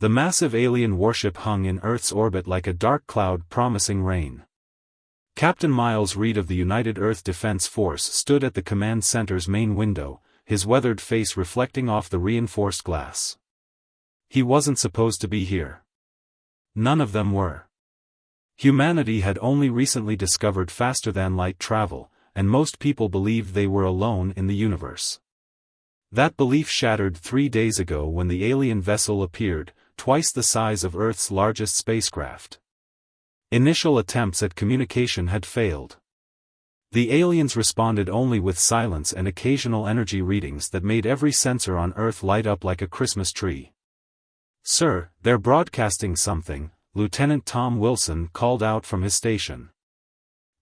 The massive alien warship hung in Earth's orbit like a dark cloud promising rain. Captain Miles Reed of the United Earth Defense Force stood at the command center's main window, his weathered face reflecting off the reinforced glass. He wasn't supposed to be here. None of them were. Humanity had only recently discovered faster-than-light travel, and most people believed they were alone in the universe. That belief shattered 3 days ago when the alien vessel appeared, twice the size of Earth's largest spacecraft. Initial attempts at communication had failed. The aliens responded only with silence and occasional energy readings that made every sensor on Earth light up like a Christmas tree. "Sir, they're broadcasting something," Lieutenant Tom Wilson called out from his station.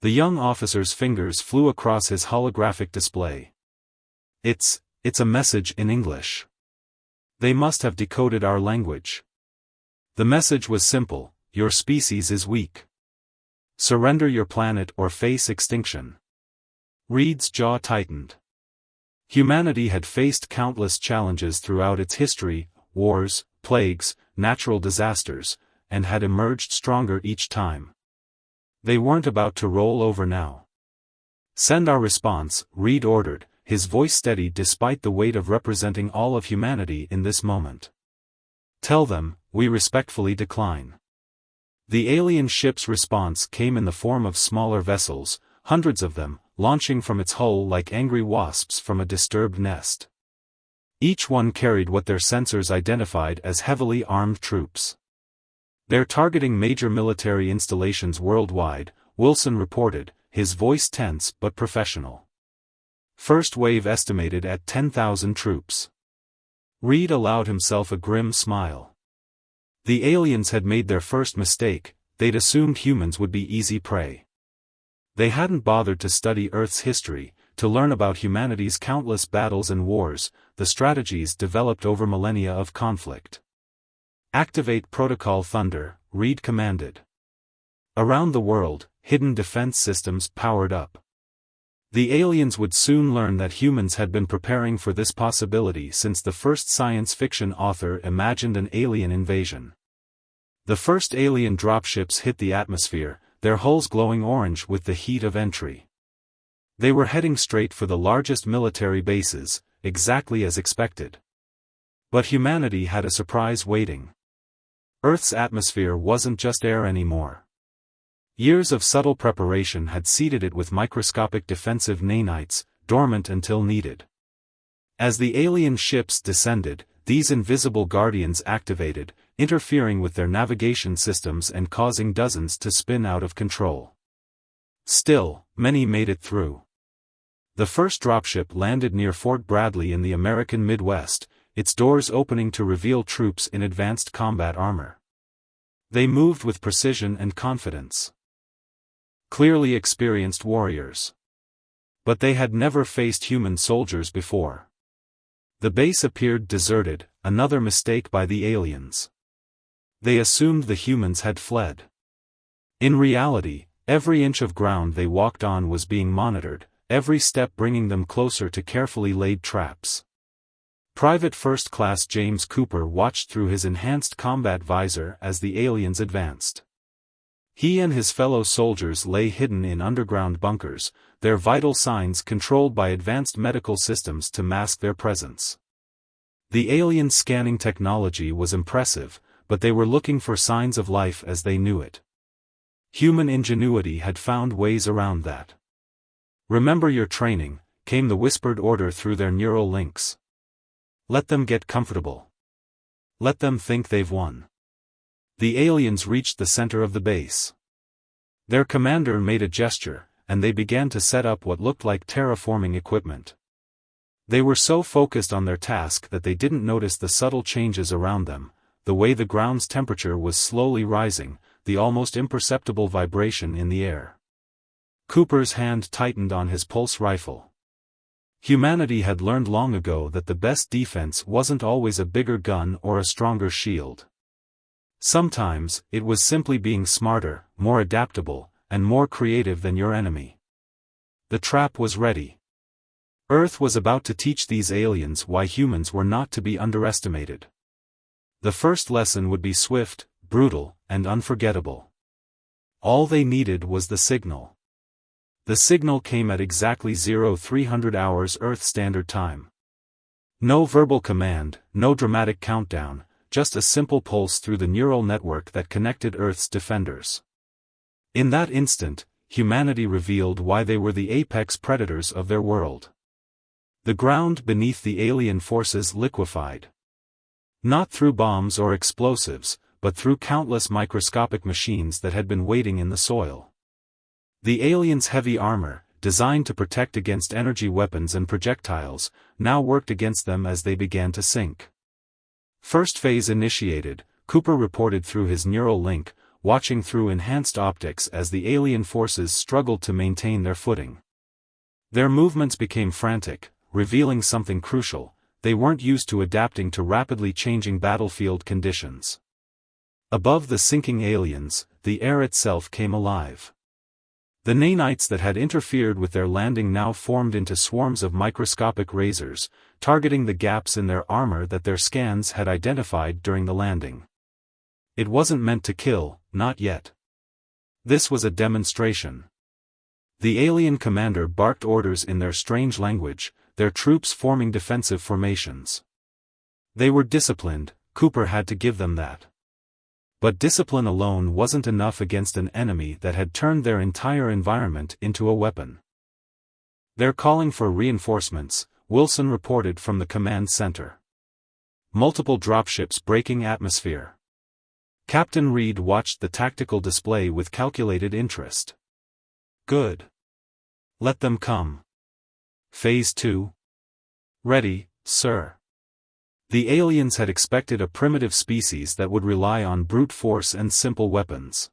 The young officer's fingers flew across his holographic display. It's a message in English. They must have decoded our language." The message was simple: your species is weak. Surrender your planet or face extinction. Reed's jaw tightened. Humanity had faced countless challenges throughout its history: wars, plagues, natural disasters, and had emerged stronger each time. They weren't about to roll over now. "Send our response," Reed ordered, his voice steady despite the weight of representing all of humanity in this moment. "Tell them, we respectfully decline." The alien ship's response came in the form of smaller vessels, hundreds of them, launching from its hull like angry wasps from a disturbed nest. Each one carried what their sensors identified as heavily armed troops. "They're targeting major military installations worldwide," Wilson reported, his voice tense but professional. "First wave estimated at 10,000 troops." Reed allowed himself a grim smile. The aliens had made their first mistake: they'd assumed humans would be easy prey. They hadn't bothered to study Earth's history, to learn about humanity's countless battles and wars, the strategies developed over millennia of conflict. "Activate Protocol Thunder," Reed commanded. Around the world, hidden defense systems powered up. The aliens would soon learn that humans had been preparing for this possibility since the first science fiction author imagined an alien invasion. The first alien dropships hit the atmosphere, their hulls glowing orange with the heat of entry. They were heading straight for the largest military bases, exactly as expected. But humanity had a surprise waiting. Earth's atmosphere wasn't just air anymore. Years of subtle preparation had seeded it with microscopic defensive nanites, dormant until needed. As the alien ships descended, these invisible guardians activated, interfering with their navigation systems and causing dozens to spin out of control. Still, many made it through. The first dropship landed near Fort Bradley in the American Midwest, its doors opening to reveal troops in advanced combat armor. They moved with precision and confidence. Clearly experienced warriors. But they had never faced human soldiers before. The base appeared deserted, another mistake by the aliens. They assumed the humans had fled. In reality, every inch of ground they walked on was being monitored, every step bringing them closer to carefully laid traps. Private First Class James Cooper watched through his enhanced combat visor as the aliens advanced. He and his fellow soldiers lay hidden in underground bunkers, their vital signs controlled by advanced medical systems to mask their presence. The alien scanning technology was impressive, but they were looking for signs of life as they knew it. Human ingenuity had found ways around that. "Remember your training," came the whispered order through their neural links. "Let them get comfortable. Let them think they've won." The aliens reached the center of the base. Their commander made a gesture, and they began to set up what looked like terraforming equipment. They were so focused on their task that they didn't notice the subtle changes around them, the way the ground's temperature was slowly rising, the almost imperceptible vibration in the air. Cooper's hand tightened on his pulse rifle. Humanity had learned long ago that the best defense wasn't always a bigger gun or a stronger shield. Sometimes, it was simply being smarter, more adaptable, and more creative than your enemy. The trap was ready. Earth was about to teach these aliens why humans were not to be underestimated. The first lesson would be swift, brutal, and unforgettable. All they needed was the signal. The signal came at exactly 0300 hours Earth Standard Time. No verbal command, no dramatic countdown, just a simple pulse through the neural network that connected Earth's defenders. In that instant, humanity revealed why they were the apex predators of their world. The ground beneath the alien forces liquefied. Not through bombs or explosives, but through countless microscopic machines that had been waiting in the soil. The aliens' heavy armor, designed to protect against energy weapons and projectiles, now worked against them as they began to sink. First phase initiated, Cooper reported through his neural link, watching through enhanced optics as the alien forces struggled to maintain their footing. Their movements became frantic, revealing something crucial: they weren't used to adapting to rapidly changing battlefield conditions. Above the sinking aliens, the air itself came alive. The nanites that had interfered with their landing now formed into swarms of microscopic razors, targeting the gaps in their armor that their scans had identified during the landing. It wasn't meant to kill, not yet. This was a demonstration. The alien commander barked orders in their strange language, their troops forming defensive formations. They were disciplined, Cooper had to give them that. But discipline alone wasn't enough against an enemy that had turned their entire environment into a weapon. "They're calling for reinforcements," Wilson reported from the command center. "Multiple dropships breaking atmosphere." Captain Reed watched the tactical display with calculated interest. "Good. Let them come." Phase 2. "Ready, sir." The aliens had expected a primitive species that would rely on brute force and simple weapons.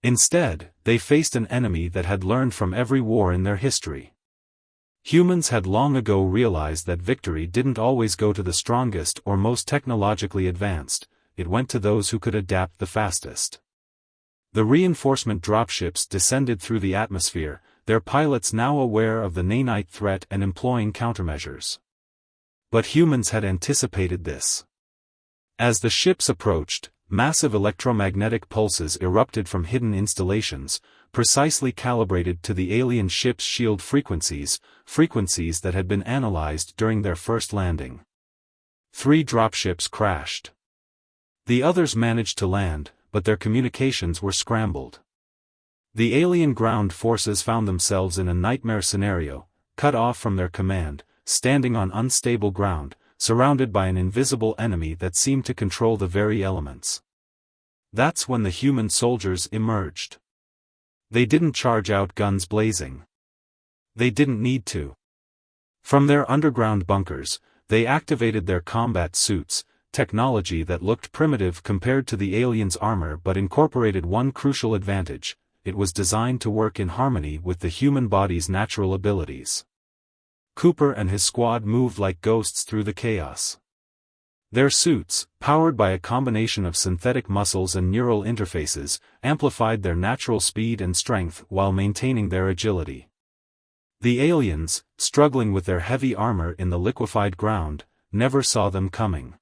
Instead, they faced an enemy that had learned from every war in their history. Humans had long ago realized that victory didn't always go to the strongest or most technologically advanced, it went to those who could adapt the fastest. The reinforcement dropships descended through the atmosphere, their pilots now aware of the nanite threat and employing countermeasures. But humans had anticipated this. As the ships approached, massive electromagnetic pulses erupted from hidden installations, precisely calibrated to the alien ship's shield frequencies that had been analyzed during their first landing. 3 dropships crashed. The others managed to land, but their communications were scrambled. The alien ground forces found themselves in a nightmare scenario, cut off from their command, standing on unstable ground, surrounded by an invisible enemy that seemed to control the very elements. That's when the human soldiers emerged. They didn't charge out guns blazing. They didn't need to. From their underground bunkers, they activated their combat suits, technology that looked primitive compared to the aliens' armor but incorporated one crucial advantage: it was designed to work in harmony with the human body's natural abilities. Cooper and his squad moved like ghosts through the chaos. Their suits, powered by a combination of synthetic muscles and neural interfaces, amplified their natural speed and strength while maintaining their agility. The aliens, struggling with their heavy armor in the liquefied ground, never saw them coming.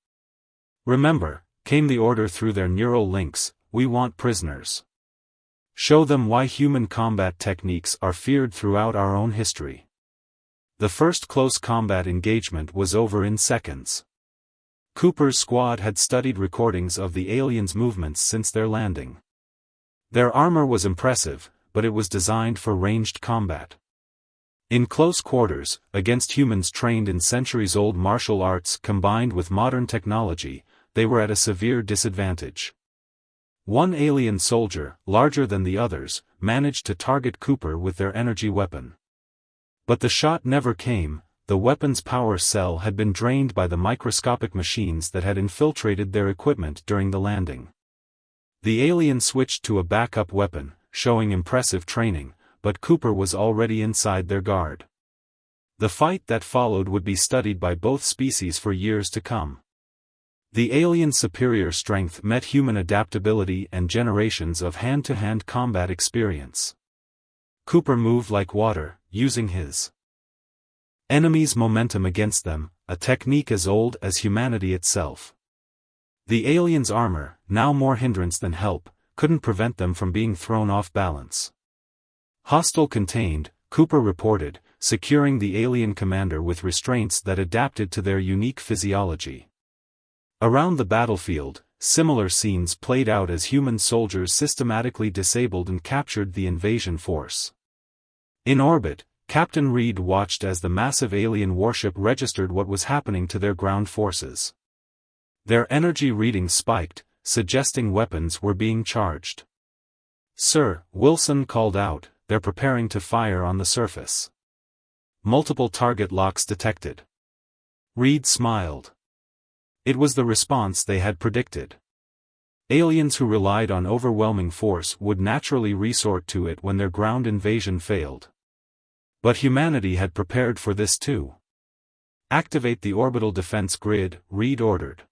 "Remember," came the order through their neural links, "we want prisoners. Show them why human combat techniques are feared throughout our own history." The first close combat engagement was over in seconds. Cooper's squad had studied recordings of the aliens' movements since their landing. Their armor was impressive, but it was designed for ranged combat. In close quarters, against humans trained in centuries-old martial arts combined with modern technology, they were at a severe disadvantage. One alien soldier, larger than the others, managed to target Cooper with their energy weapon. But the shot never came. The weapon's power cell had been drained by the microscopic machines that had infiltrated their equipment during the landing. The alien switched to a backup weapon, showing impressive training, but Cooper was already inside their guard. The fight that followed would be studied by both species for years to come. The alien's superior strength met human adaptability and generations of hand-to-hand combat experience. Cooper moved like water, using his enemy's momentum against them, a technique as old as humanity itself. The aliens' armor, now more hindrance than help, couldn't prevent them from being thrown off balance. Hostile contained, Cooper reported, securing the alien commander with restraints that adapted to their unique physiology. Around the battlefield, similar scenes played out as human soldiers systematically disabled and captured the invasion force. In orbit, Captain Reed watched as the massive alien warship registered what was happening to their ground forces. Their energy readings spiked, suggesting weapons were being charged. "Sir," Wilson called out, "they're preparing to fire on the surface. Multiple target locks detected." Reed smiled. It was the response they had predicted. Aliens who relied on overwhelming force would naturally resort to it when their ground invasion failed. But humanity had prepared for this too. "Activate the orbital defense grid," Reed ordered.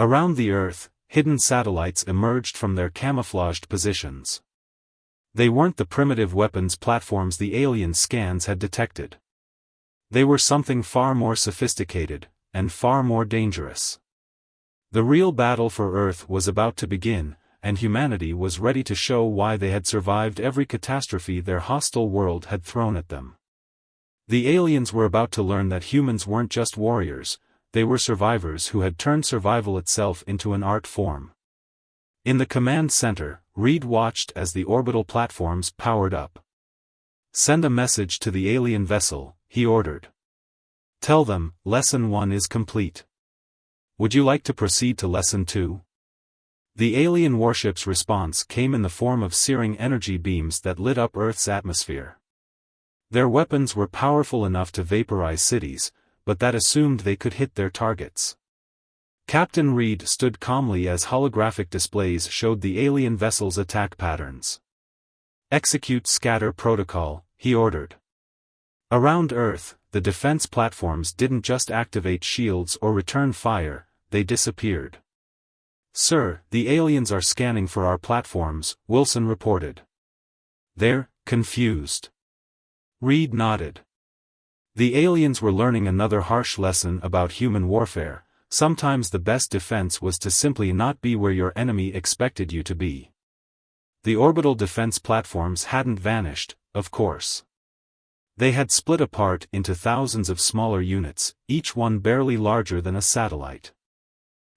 Around the Earth, hidden satellites emerged from their camouflaged positions. They weren't the primitive weapons platforms the alien scans had detected. They were something far more sophisticated, and far more dangerous. The real battle for Earth was about to begin, and humanity was ready to show why they had survived every catastrophe their hostile world had thrown at them. The aliens were about to learn that humans weren't just warriors, they were survivors who had turned survival itself into an art form. In the command center, Reed watched as the orbital platforms powered up. "Send a message to the alien vessel," he ordered. "Tell them, Lesson 1 is complete. Would you like to proceed to Lesson 2? The alien warship's response came in the form of searing energy beams that lit up Earth's atmosphere. Their weapons were powerful enough to vaporize cities, but that assumed they could hit their targets. Captain Reed stood calmly as holographic displays showed the alien vessel's attack patterns. "Execute scatter protocol," he ordered. Around Earth, the defense platforms didn't just activate shields or return fire, they disappeared. "Sir, the aliens are scanning for our platforms," Wilson reported. "They're confused." Reed nodded. The aliens were learning another harsh lesson about human warfare. Sometimes the best defense was to simply not be where your enemy expected you to be. The orbital defense platforms hadn't vanished, of course. They had split apart into thousands of smaller units, each one barely larger than a satellite.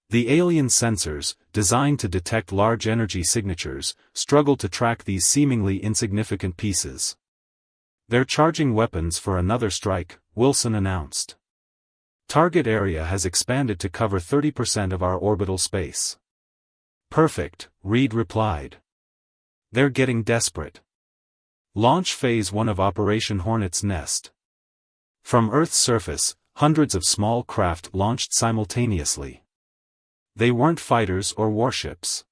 The alien sensors, designed to detect large energy signatures, struggled to track these seemingly insignificant pieces. "They're charging weapons for another strike," Wilson announced. "Target area has expanded to cover 30% of our orbital space." "Perfect," Reed replied. "They're getting desperate. Launch Phase 1 of Operation Hornet's Nest." From Earth's surface, hundreds of small craft launched simultaneously. They weren't fighters or warships.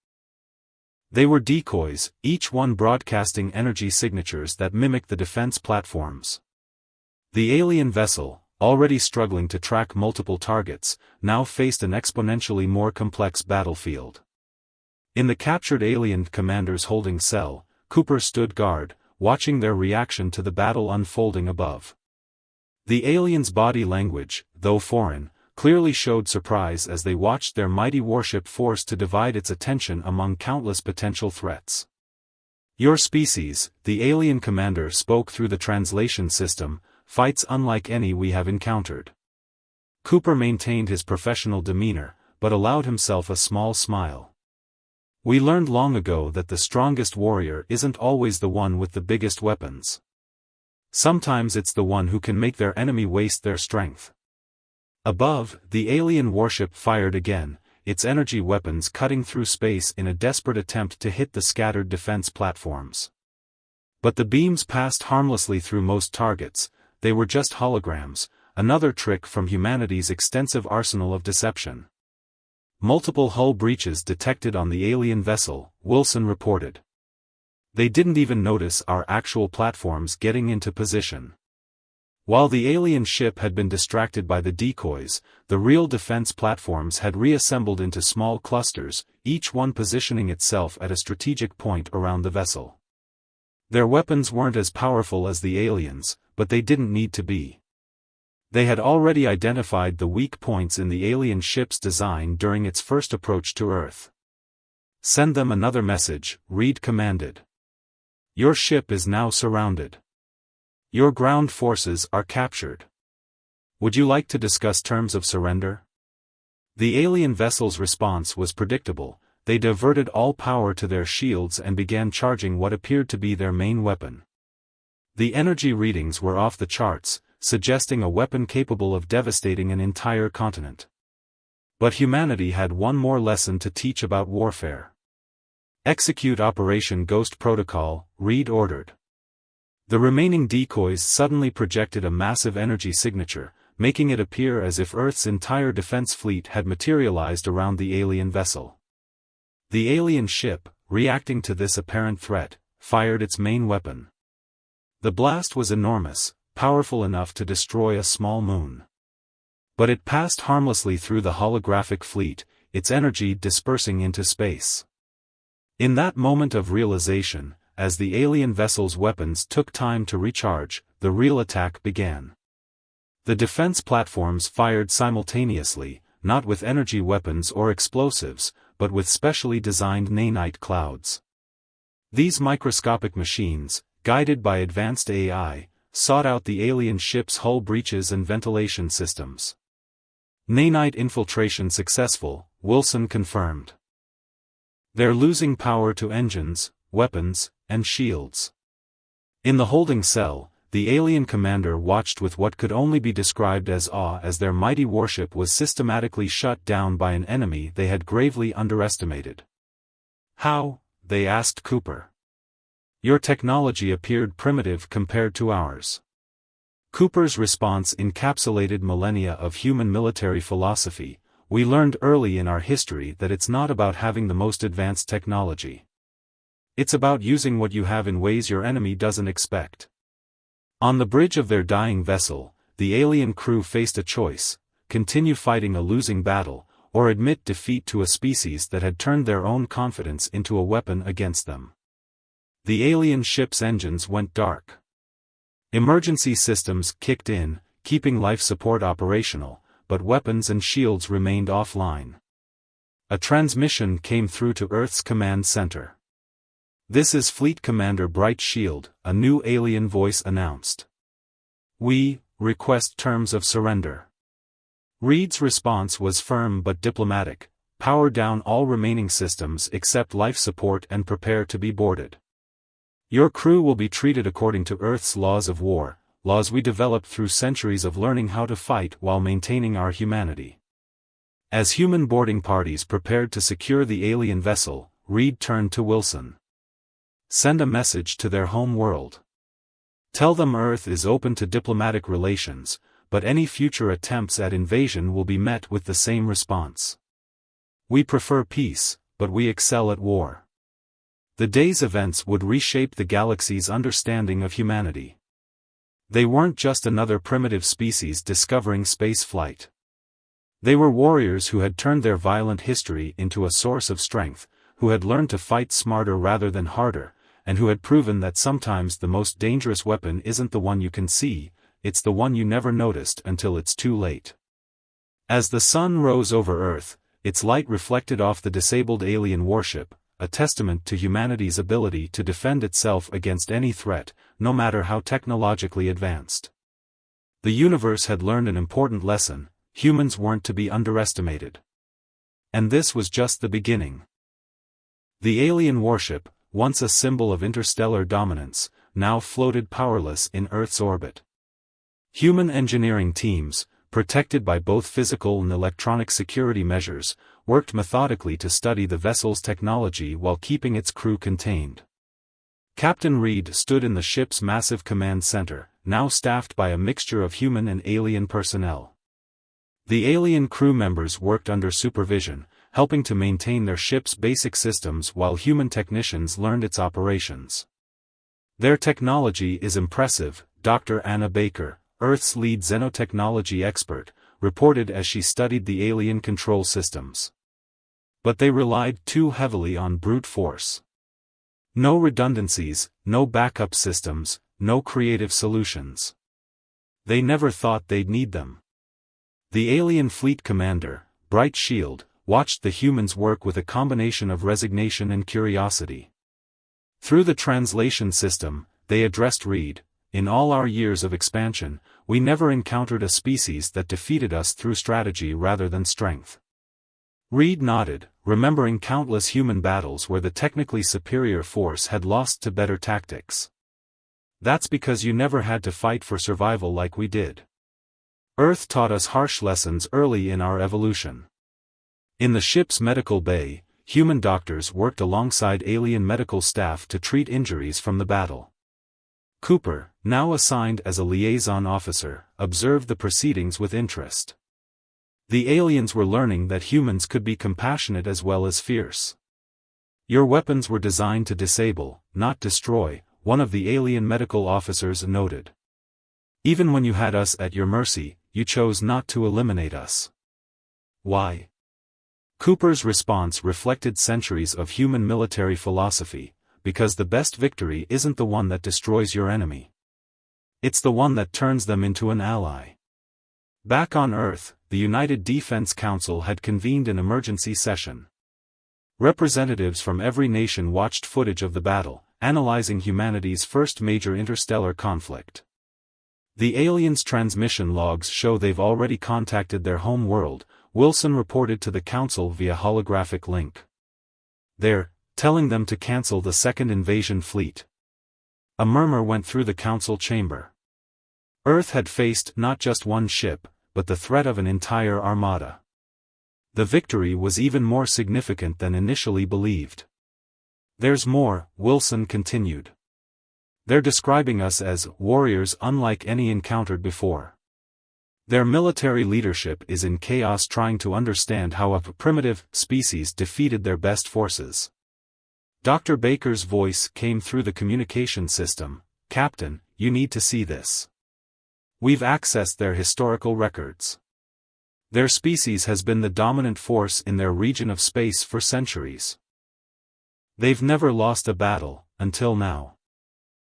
They were decoys, each one broadcasting energy signatures that mimicked the defense platforms. The alien vessel, already struggling to track multiple targets, now faced an exponentially more complex battlefield. In the captured alien commander's holding cell, Cooper stood guard, watching their reaction to the battle unfolding above. The aliens' body language, though foreign, clearly showed surprise as they watched their mighty warship forced to divide its attention among countless potential threats. "Your species," the alien commander spoke through the translation system, "fights unlike any we have encountered." Cooper maintained his professional demeanor, but allowed himself a small smile. "We learned long ago that the strongest warrior isn't always the one with the biggest weapons. Sometimes it's the one who can make their enemy waste their strength." Above, the alien warship fired again, its energy weapons cutting through space in a desperate attempt to hit the scattered defense platforms. But the beams passed harmlessly through most targets. They were just holograms, another trick from humanity's extensive arsenal of deception. "Multiple hull breaches detected on the alien vessel," Wilson reported. "They didn't even notice our actual platforms getting into position." While the alien ship had been distracted by the decoys, the real defense platforms had reassembled into small clusters, each one positioning itself at a strategic point around the vessel. Their weapons weren't as powerful as the aliens, but they didn't need to be. They had already identified the weak points in the alien ship's design during its first approach to Earth. "Send them another message," Reed commanded. "Your ship is now surrounded. Your ground forces are captured. Would you like to discuss terms of surrender?" The alien vessel's response was predictable. They diverted all power to their shields and began charging what appeared to be their main weapon. The energy readings were off the charts, suggesting a weapon capable of devastating an entire continent. But humanity had one more lesson to teach about warfare. "Execute Operation Ghost Protocol," Reed ordered. The remaining decoys suddenly projected a massive energy signature, making it appear as if Earth's entire defense fleet had materialized around the alien vessel. The alien ship, reacting to this apparent threat, fired its main weapon. The blast was enormous, powerful enough to destroy a small moon. But it passed harmlessly through the holographic fleet, its energy dispersing into space. In that moment of realization, as the alien vessel's weapons took time to recharge, the real attack began. The defense platforms fired simultaneously, not with energy weapons or explosives, but with specially designed nanite clouds. These microscopic machines, guided by advanced AI, sought out the alien ship's hull breaches and ventilation systems. "Nanite infiltration successful," Wilson confirmed. "They're losing power to engines, weapons, and shields." In the holding cell, the alien commander watched with what could only be described as awe as their mighty warship was systematically shut down by an enemy they had gravely underestimated. "How?" they asked Cooper. "Your technology appeared primitive compared to ours." Cooper's response encapsulated millennia of human military philosophy. "We learned early in our history that it's not about having the most advanced technology. It's about using what you have in ways your enemy doesn't expect." On the bridge of their dying vessel, the alien crew faced a choice: continue fighting a losing battle, or admit defeat to a species that had turned their own confidence into a weapon against them. The alien ship's engines went dark. Emergency systems kicked in, keeping life support operational, but weapons and shields remained offline. A transmission came through to Earth's command center. "This is Fleet Commander Bright Shield," a new alien voice announced. "We request terms of surrender." Reed's response was firm but diplomatic: "Power down all remaining systems except life support and prepare to be boarded. Your crew will be treated according to Earth's laws of war, laws we developed through centuries of learning how to fight while maintaining our humanity." As human boarding parties prepared to secure the alien vessel, Reed turned to Wilson. "Send a message to their home world. Tell them Earth is open to diplomatic relations, but any future attempts at invasion will be met with the same response. We prefer peace, but we excel at war." The day's events would reshape the galaxy's understanding of humanity. They weren't just another primitive species discovering space flight. They were warriors who had turned their violent history into a source of strength, who had learned to fight smarter rather than harder, and who had proven that sometimes the most dangerous weapon isn't the one you can see, it's the one you never noticed until it's too late. As the sun rose over Earth, its light reflected off the disabled alien warship, a testament to humanity's ability to defend itself against any threat, no matter how technologically advanced. The universe had learned an important lesson: humans weren't to be underestimated. And this was just the beginning. The alien warship, once a symbol of interstellar dominance, now floated powerless in Earth's orbit. Human engineering teams, protected by both physical and electronic security measures, worked methodically to study the vessel's technology while keeping its crew contained. Captain Reed stood in the ship's massive command center, now staffed by a mixture of human and alien personnel. The alien crew members worked under supervision, helping to maintain their ship's basic systems while human technicians learned its operations. "Their technology is impressive," Dr. Anna Baker, Earth's lead xenotechnology expert, reported as she studied the alien control systems. "But they relied too heavily on brute force. No redundancies, no backup systems, no creative solutions. They never thought they'd need them. The alien fleet commander, Bright Shield, watched the humans work with a combination of resignation and curiosity. Through the translation system, they addressed Reed, "In all our years of expansion, we never encountered a species that defeated us through strategy rather than strength." Reed nodded, remembering countless human battles where the technically superior force had lost to better tactics. "That's because you never had to fight for survival like we did. Earth taught us harsh lessons early in our evolution." In the ship's medical bay, human doctors worked alongside alien medical staff to treat injuries from the battle. Cooper, now assigned as a liaison officer, observed the proceedings with interest. The aliens were learning that humans could be compassionate as well as fierce. "Your weapons were designed to disable, not destroy," one of the alien medical officers noted. "Even when you had us at your mercy, you chose not to eliminate us." Why? Cooper's response reflected centuries of human military philosophy, because the best victory isn't the one that destroys your enemy. It's the one that turns them into an ally. Back on Earth, the United Defense Council had convened an emergency session. Representatives from every nation watched footage of the battle, analyzing humanity's first major interstellar conflict. The aliens' transmission logs show they've already contacted their home world, Wilson reported to the Council via holographic link. "They're telling them to cancel the second invasion fleet." A murmur went through the Council chamber. Earth had faced not just one ship, but the threat of an entire armada. The victory was even more significant than initially believed. "There's more," Wilson continued. "They're describing us as warriors unlike any encountered before. Their military leadership is in chaos trying to understand how a primitive species defeated their best forces." Dr. Baker's voice came through the communication system. "Captain, you need to see this. We've accessed their historical records. Their species has been the dominant force in their region of space for centuries. They've never lost a battle, until now."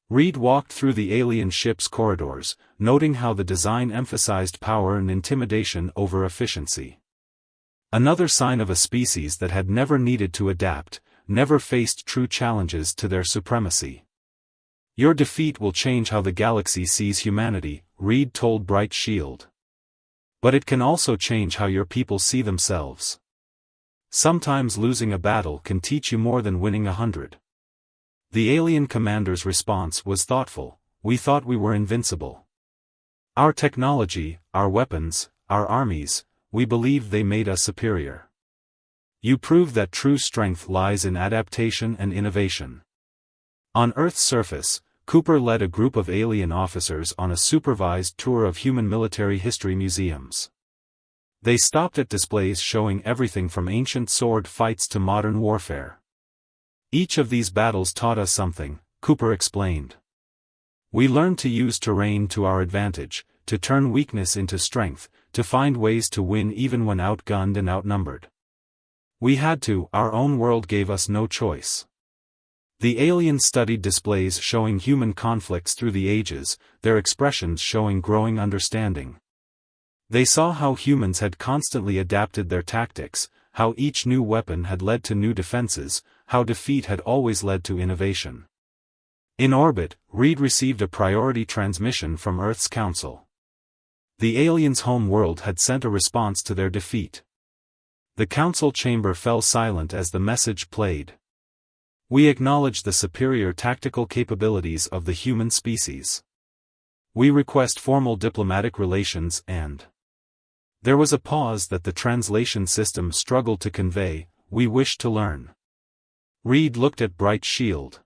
Reed walked through the alien ship's corridors, noting how the design emphasized power and intimidation over efficiency. Another sign of a species that had never needed to adapt, never faced true challenges to their supremacy. "Your defeat will change how the galaxy sees humanity," Reed told Bright Shield. "But it can also change how your people see themselves. Sometimes losing a battle can teach you more than winning 100. The alien commander's response was thoughtful. "We thought we were invincible. Our technology, our weapons, our armies, we believed they made us superior. You proved that true strength lies in adaptation and innovation." On Earth's surface, Cooper led a group of alien officers on a supervised tour of human military history museums. They stopped at displays showing everything from ancient sword fights to modern warfare. "Each of these battles taught us something," Cooper explained. "We learned to use terrain to our advantage, to turn weakness into strength, to find ways to win even when outgunned and outnumbered. We had to, our own world gave us no choice." The aliens studied displays showing human conflicts through the ages, their expressions showing growing understanding. They saw how humans had constantly adapted their tactics, how each new weapon had led to new defenses, how defeat had always led to innovation. In orbit, Reed received a priority transmission from Earth's Council. The aliens' home world had sent a response to their defeat. The Council chamber fell silent as the message played. "We acknowledge the superior tactical capabilities of the human species. We request formal diplomatic relations and..." There was a pause that the translation system struggled to convey. "We wish to learn." Reed looked at Bright Shield.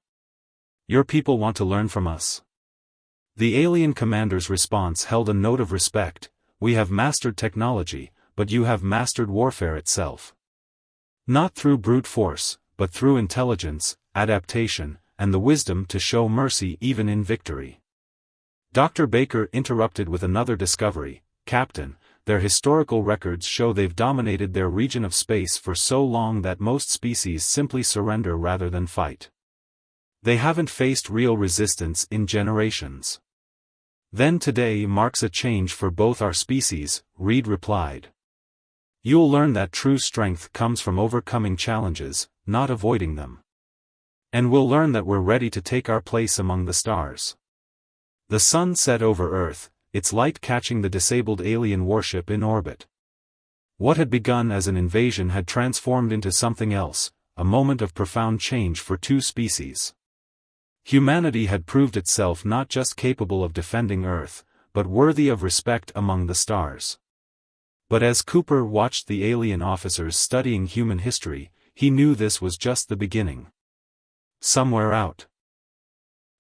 "Your people want to learn from us." The alien commander's response held a note of respect. "We have mastered technology, but you have mastered warfare itself. Not through brute force, but through intelligence, adaptation, and the wisdom to show mercy even in victory." Dr. Baker interrupted with another discovery. "Captain, their historical records show they've dominated their region of space for so long that most species simply surrender rather than fight. They haven't faced real resistance in generations. Then today marks a change for both our species, Reed replied. You'll learn that true strength comes from overcoming challenges, not avoiding them. And we'll learn that we're ready to take our place among the stars. The sun set over Earth, its light catching the disabled alien warship in orbit. What had begun as an invasion had transformed into something else, a moment of profound change for two species. Humanity had proved itself not just capable of defending Earth, but worthy of respect among the stars. But as Cooper watched the alien officers studying human history, he knew this was just the beginning. Somewhere out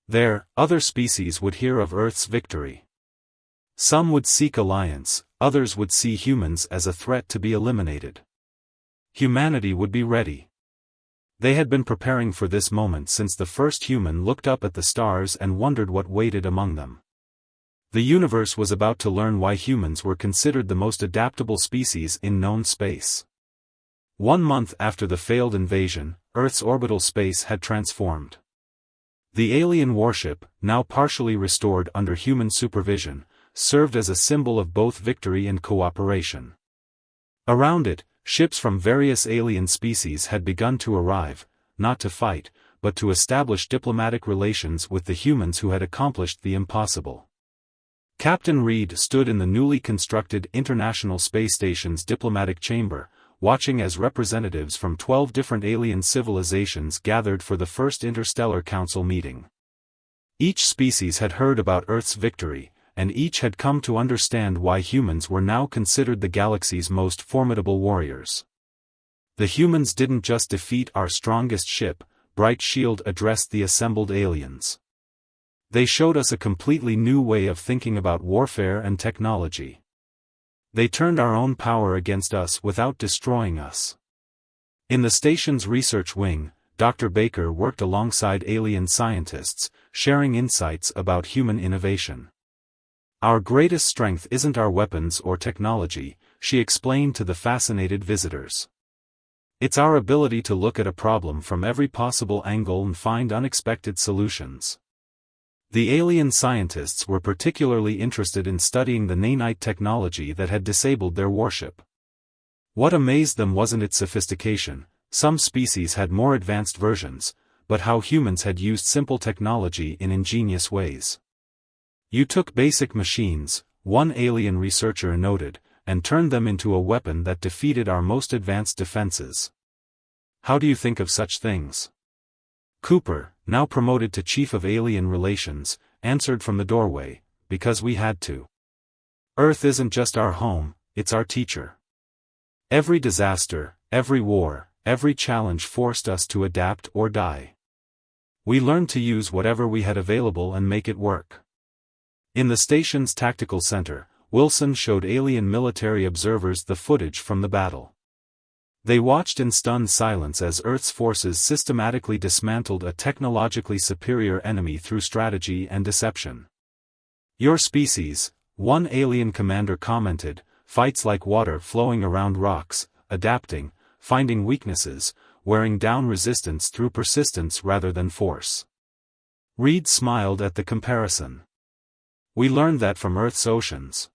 there, other species would hear of Earth's victory. Some would seek alliance, others would see humans as a threat to be eliminated. Humanity would be ready. They had been preparing for this moment since the first human looked up at the stars and wondered what waited among them. The universe was about to learn why humans were considered the most adaptable species in known space. 1 month after the failed invasion, Earth's orbital space had transformed. The alien warship, now partially restored under human supervision, served as a symbol of both victory and cooperation. Around it, ships from various alien species had begun to arrive, not to fight, but to establish diplomatic relations with the humans who had accomplished the impossible. Captain Reed stood in the newly constructed International Space Station's diplomatic chamber, watching as representatives from 12 different alien civilizations gathered for the first Interstellar Council meeting. Each species had heard about Earth's victory, and each had come to understand why humans were now considered the galaxy's most formidable warriors. The humans didn't just defeat our strongest ship, Bright Shield addressed the assembled aliens. They showed us a completely new way of thinking about warfare and technology. They turned our own power against us without destroying us. In the station's research wing, Dr. Baker worked alongside alien scientists, sharing insights about human innovation. Our greatest strength isn't our weapons or technology, she explained to the fascinated visitors. It's our ability to look at a problem from every possible angle and find unexpected solutions. The alien scientists were particularly interested in studying the nanite technology that had disabled their warship. What amazed them wasn't its sophistication, some species had more advanced versions, but how humans had used simple technology in ingenious ways. You took basic machines, one alien researcher noted, and turned them into a weapon that defeated our most advanced defenses. How do you think of such things? Cooper, now promoted to Chief of Alien Relations, answered from the doorway, because we had to. Earth isn't just our home, it's our teacher. Every disaster, every war, every challenge forced us to adapt or die. We learned to use whatever we had available and make it work. In the station's tactical center, Wilson showed alien military observers the footage from the battle. They watched in stunned silence as Earth's forces systematically dismantled a technologically superior enemy through strategy and deception. Your species, one alien commander commented, fights like water flowing around rocks, adapting, finding weaknesses, wearing down resistance through persistence rather than force. Reed smiled at the comparison. We learned that from Earth's oceans.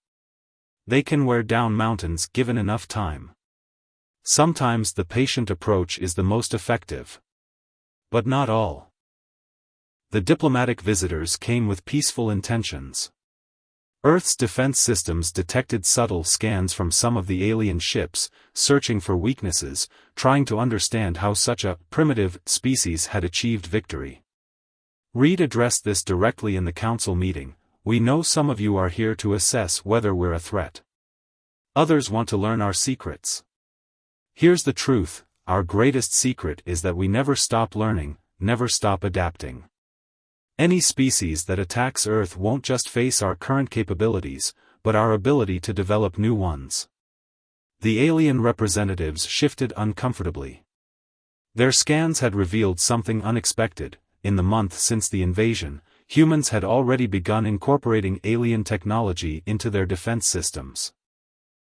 They can wear down mountains given enough time. Sometimes the patient approach is the most effective. But not all. The diplomatic visitors came with peaceful intentions. Earth's defense systems detected subtle scans from some of the alien ships, searching for weaknesses, trying to understand how such a primitive species had achieved victory. Reed addressed this directly in the council meeting. We know some of you are here to assess whether we're a threat. Others want to learn our secrets. Here's the truth, our greatest secret is that we never stop learning, never stop adapting. Any species that attacks Earth won't just face our current capabilities, but our ability to develop new ones. The alien representatives shifted uncomfortably. Their scans had revealed something unexpected. In the month since the invasion, humans had already begun incorporating alien technology into their defense systems.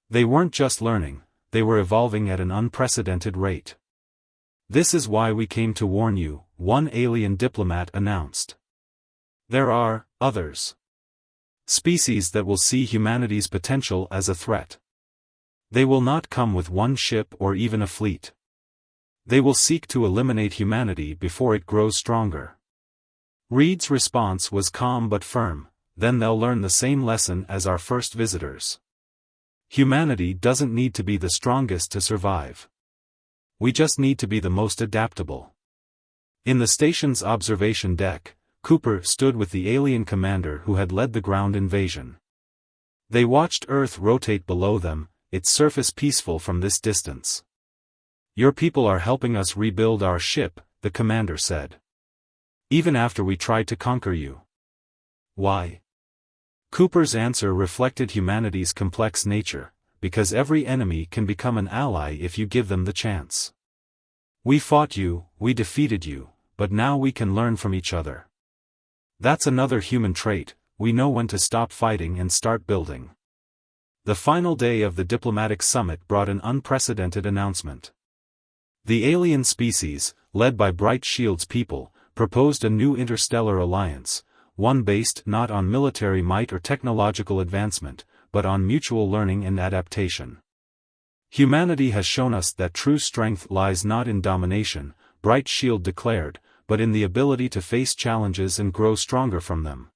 They weren't just learning, they were evolving at an unprecedented rate. This is why we came to warn you, one alien diplomat announced. There are others. Species that will see humanity's potential as a threat. They will not come with one ship or even a fleet. They will seek to eliminate humanity before it grows stronger. Reed's response was calm but firm. Then they'll learn the same lesson as our first visitors. Humanity doesn't need to be the strongest to survive. We just need to be the most adaptable. In the station's observation deck, Cooper stood with the alien commander who had led the ground invasion. They watched Earth rotate below them, its surface peaceful from this distance. "Your people are helping us rebuild our ship," the commander said. "Even after we tried to conquer you." Why? Cooper's answer reflected humanity's complex nature, because every enemy can become an ally if you give them the chance. "We fought you, we defeated you, but now we can learn from each other." That's another human trait, we know when to stop fighting and start building. The final day of the diplomatic summit brought an unprecedented announcement. The alien species, led by Bright Shield's people, proposed a new interstellar alliance, one based not on military might or technological advancement, but on mutual learning and adaptation. "Humanity has shown us that true strength lies not in domination," Bright Shield declared, "but in the ability to face challenges and grow stronger from them.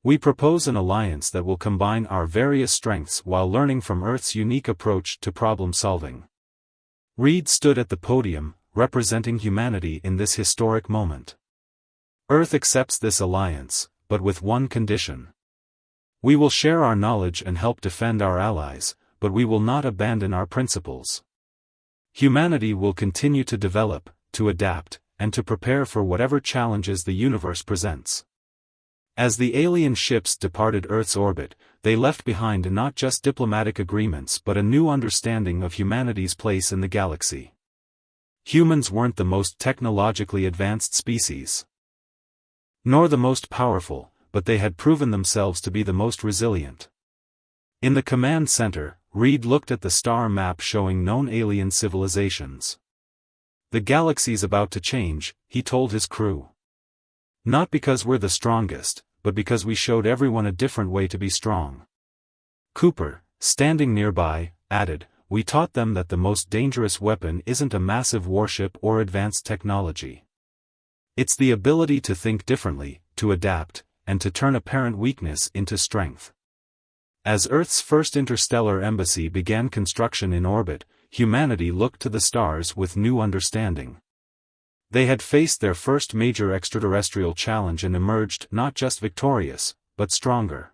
We propose an alliance that will combine our various strengths while learning from Earth's unique approach to problem solving." Reed stood at the podium, representing humanity in this historic moment. "Earth accepts this alliance, but with one condition. We will share our knowledge and help defend our allies, but we will not abandon our principles. Humanity will continue to develop, to adapt, and to prepare for whatever challenges the universe presents." As the alien ships departed Earth's orbit, they left behind not just diplomatic agreements but a new understanding of humanity's place in the galaxy. Humans weren't the most technologically advanced species, nor the most powerful, but they had proven themselves to be the most resilient. In the command center, Reed looked at the star map showing known alien civilizations. "The galaxy's about to change," he told his crew. "Not because we're the strongest, but because we showed everyone a different way to be strong." Cooper, standing nearby, added, "We taught them that the most dangerous weapon isn't a massive warship or advanced technology. It's the ability to think differently, to adapt, and to turn apparent weakness into strength." As Earth's first interstellar embassy began construction in orbit, humanity looked to the stars with new understanding. They had faced their first major extraterrestrial challenge and emerged not just victorious, but stronger.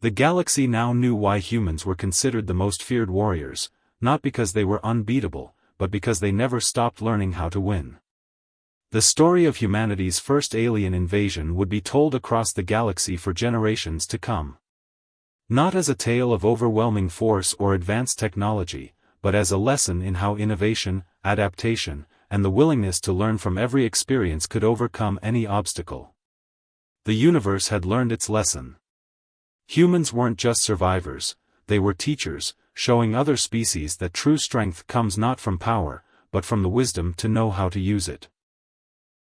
The galaxy now knew why humans were considered the most feared warriors, not because they were unbeatable, but because they never stopped learning how to win. The story of humanity's first alien invasion would be told across the galaxy for generations to come. Not as a tale of overwhelming force or advanced technology, but as a lesson in how innovation, adaptation, and the willingness to learn from every experience could overcome any obstacle. The universe had learned its lesson. Humans weren't just survivors, they were teachers, showing other species that true strength comes not from power, but from the wisdom to know how to use it.